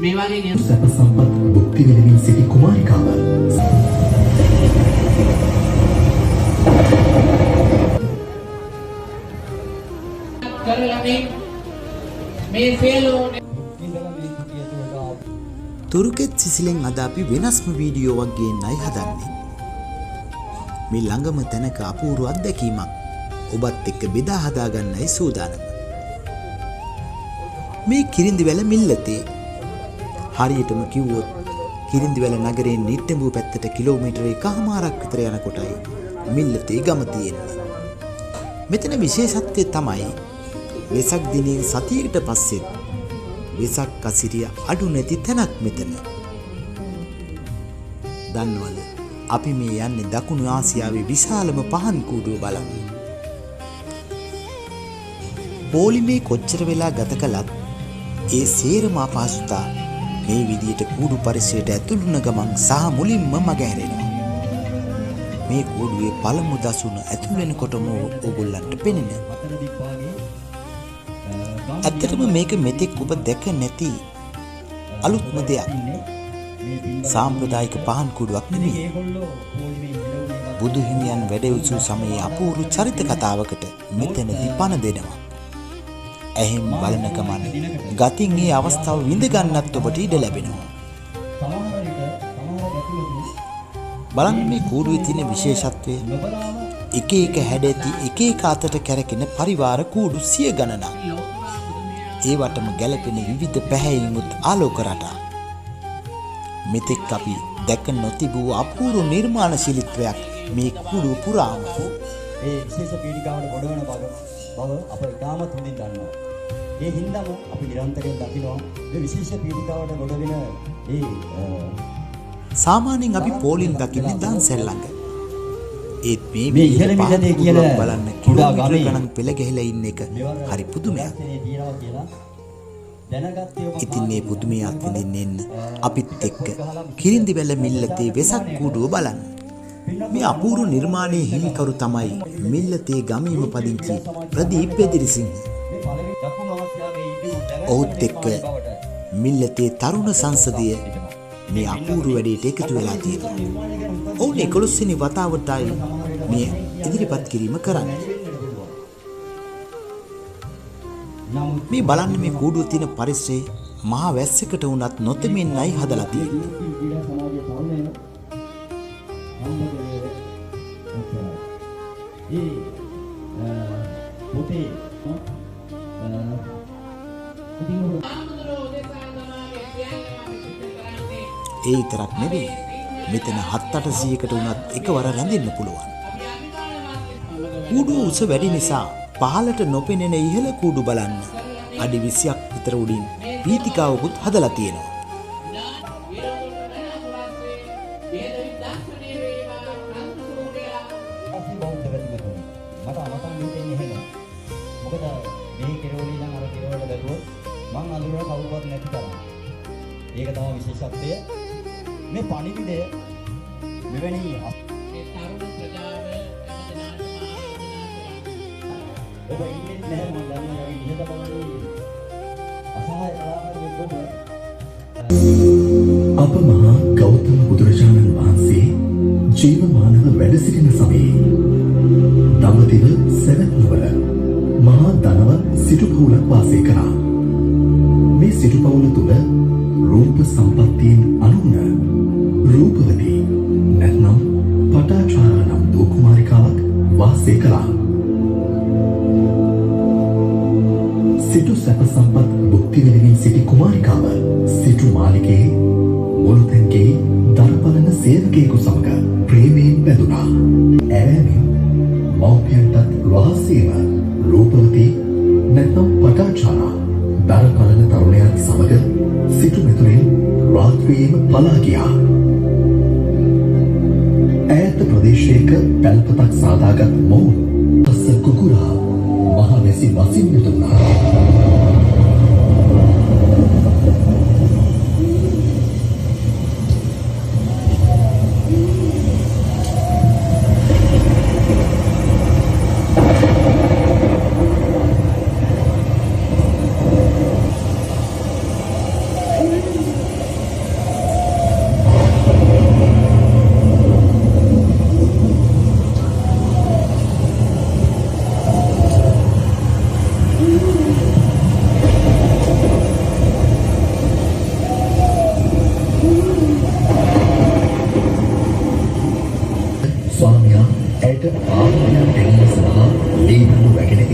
මේ වගේ නියම සැප සම්පත් භුක්ති විඳින සිටි කුමාරිකාව කරලා මේ සියලු තුරුකෙත් සිසිලෙන් අද අපි වෙනස්ම වීඩියෝවක් ගේන්නයි හදන්නේ. මේ ළඟම තැනක අපූර්ව අත්දැකීමක් ඔබත් එක්ක බෙදා හදා ගන්නයි සූදානම. මේ කිරින්දිවැල මිල්ලතේ හරියටම කිව්වොත් කිරින්දිවැල නගරයෙන් නිට්ටඹුව පැත්තට කිලෝමීටර 1කමාරක් විතර යන කොටයි මිල්ලතේ ගම තියෙන්නේ. මෙතන විශේෂත්වය තමයි වෙසක් දිනේ සතියකට පස්සෙත් වෙසක් කසිරිය අඩු නැති තැනක් මෙතන. දන්නවද අපි මේ යන්නේ දකුණු ආසියාවේ විශාලම පහන් කූඩුව බලන්න. පොලිමේ කොච්චර වෙලා ගත කළත් ඒ සේරම අපහසුතා මේ විදියට කූඩු පරිසරයට ඇතුළු වුණ ගමන් සහ මුලින්ම මගහැරෙනවා. මේ කූඩුවේ පළමු දසුන ඇතුළු වෙනකොටම ඕගොල්ලන්ට පෙනෙන. ඇත්තටම මේක මෙතෙක් ඔබ දැක නැති අලුත්ම දෙයක්. සාම්ප්‍රදායික පහන් කූඩුවක් නෙමෙයි. බුදු හිමියන් වැඩ උසූ සමයේ අපූර්ව චරිත කතාවකට මෙතනදී පණ දෙනවා. එහෙන් බලන ගමන් ගතින් මේ අවස්ථාව විඳ ගන්නත් ඔබට ඉඩ ලැබෙනවා. බලන්න මේ කූඩුවේ තියෙන විශේෂත්වය. එක එක හැඩැති එක එක අතට කැරකෙන පරිවාර කූඩු සිය ගණනක්. ඒවටම ගැලපෙන විවිධ පැහැයීමුත් ආලෝක රටා. මෙතෙක් අපි දැක නොතිබූ අපූර්ව නිර්මාණශීලීත්වයක් මේ කූඩුව පුරාම. ඒ විශේෂ පීඩිකාවට ගොඩවන බව අප ඉතාමත් හොඳින් දන්නවා. ඒ හින්දාම අපි නිරන්තරයෙන් දකිනවා මේ විශේෂ පීඩිකාවට ගොඩවෙන සාමාන්‍යයෙන් අපි පොලින් දකින්නේ දන්සැල් ළඟ. ඒත් මේ මේ ඉහළ මිලදී කියලා බලන්න කිලෝමීටර ගණන් පෙළ ගැහිලා ඉන්න එක හරි පුදුමයක්. ඉතින් මේ පුදුමය අත්විඳින්න අපිත් එක්ක කිරින්දිවැල මිල්ලතේ වෙසක් කූඩුව බලන්න. මේ අපූර්ව නිර්මාණයේ හිමිකරු තමයි මිල්ලතේ ගමේම පදිංචි ප්‍රදීප් පෙදිරිසිංහ. ඔහුත් එක්ක මිල්ලතේ තරුණ සංසදය මේ අපූර්ව වැඩේට එකතු වෙලා තියෙනවා. ඔවුන් 11 වෙනි වතාවටයි මේ ඉදිරිපත් කිරීම කරන්නේ. මේ බලන්න මේ කූඩුව තියෙන පරිසරය මහා වැස්සකට වුණත් නොතෙමෙන්නයි හදලා තියෙන්නේ. ඒ විතරක් නෙවෙයි මෙතන 7-800කට වුණත් එකවර රැඳෙන්න පුළුවන්. කූඩුව උස වැඩි නිසා පහළට නොපෙනෙන ඉහළ කූඩු බලන්න අඩි 20ක් විතර උඩින් පීතිකාවකුත් හදලා තියෙනවා. මොකද මේ කෙරවල ඉඳන් අර කෙරවල බැලුවොත් මං අඳුරන කවුරුවත් නැති තරම්. ඒක තමයි විශේෂත්වය. මේ පණිවිඩය මෙවැනි තරුණ ප්‍රජාව ඔබ ඉන්නේ නැහැ මම දන්නවා ඉහත බලන්නේ අසහාය කලාකාරයෙක් ඔබ. අප මහා ගෞතම බුදුරජාණන් වහන්සේ ජීවමානව වැඩ සිටින සමයේ දඹදිව සැවැත් නුවර මහා ධනවත් සිටු පවුලක් වාසය කළා. මේ සිටු පවුල තුල රූප සම්පත්තියෙන් අනුන රූපවතී නැත්නම් පටාචාරා නම් දූ කුමාරිකාවක් වාසය කළා. සිටු සැප සම්පත් භුක්ති විඳින සිටි කුමාරිකාව සිටු මාලිගයේ මුළුතැන්ගේ දරපලන සේවකයෙකු සමග ප්‍රේමයෙන් බැඳුණා. ඇවෑමෙන් මව්පියන්ටත් රහසේම රූපවතී නැත්නම් පටාචාරා දරපලන තරුණයන් සමග සිටු මෙතුරින් රාත්‍රියේම පලා ගියා. ඈත ප්‍රදේශයක පැල්පතක් සාදාගත් මොවුන් පස්ස කුකුරා මහමැසි වසින් යුතුනා.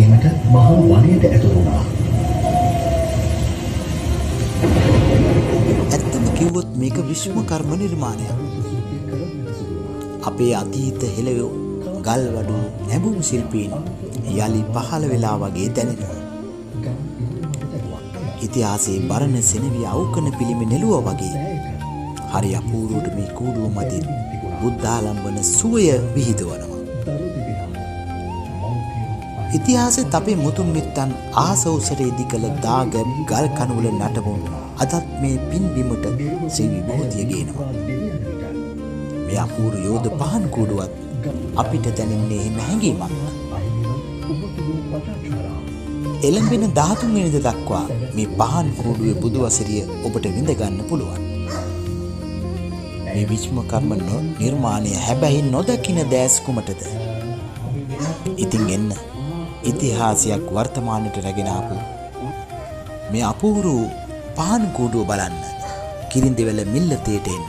දැකීමට මහා වනයට ඇතුළු වුණා. ඇත්තම කිව්වොත් මේක විශ්වකර්ම නිර්මාණයක්. අපේ අතීත හෙළයෝ ගල්වඩු නැඹුම් ශිල්පීන් යලි පහළ වෙලා වගේ දැනෙනවා. ඉතිහාසයේ බරණ සෙනවිය අවුකන පිළිමේ නෙළුවා වගේ හරි අපූර්වට මේ කූඩුව මතින් බුද්ධාලම්බන සුවය විහිදවනවා. ඉතිහාසෙත් අපේ මුතුන් මිත්තන් ආසෞසරේ දිකල දාගැබ් ගල් කණුවල නටමුන් අදත් මේ පින්බිමට ශ්‍රී විභූතිය ගේනවා. මේ අපූර්ව යෝධ පහන් කූඩුවත් අපිට දැනෙන්නේ එහෙම හැඟීමක්. එළඹෙන 13 වෙනිදා දක්වා මේ පහන් කූඩුවේ බුදු වසරිය ඔබට විඳ ගන්න පුළුවන්. මේ විශ්වකර්ම නිර්මාණය හැබැයි නොදකින දැස් කුමටද? ඉතින් එන්න ඉතිහාසයක් වර්තමානයට රැගෙන ආපු මේ අපූර්ව පහන් කූඩුව බලන්න කිරින්දෙවැල මිල්ලතේට එන්න.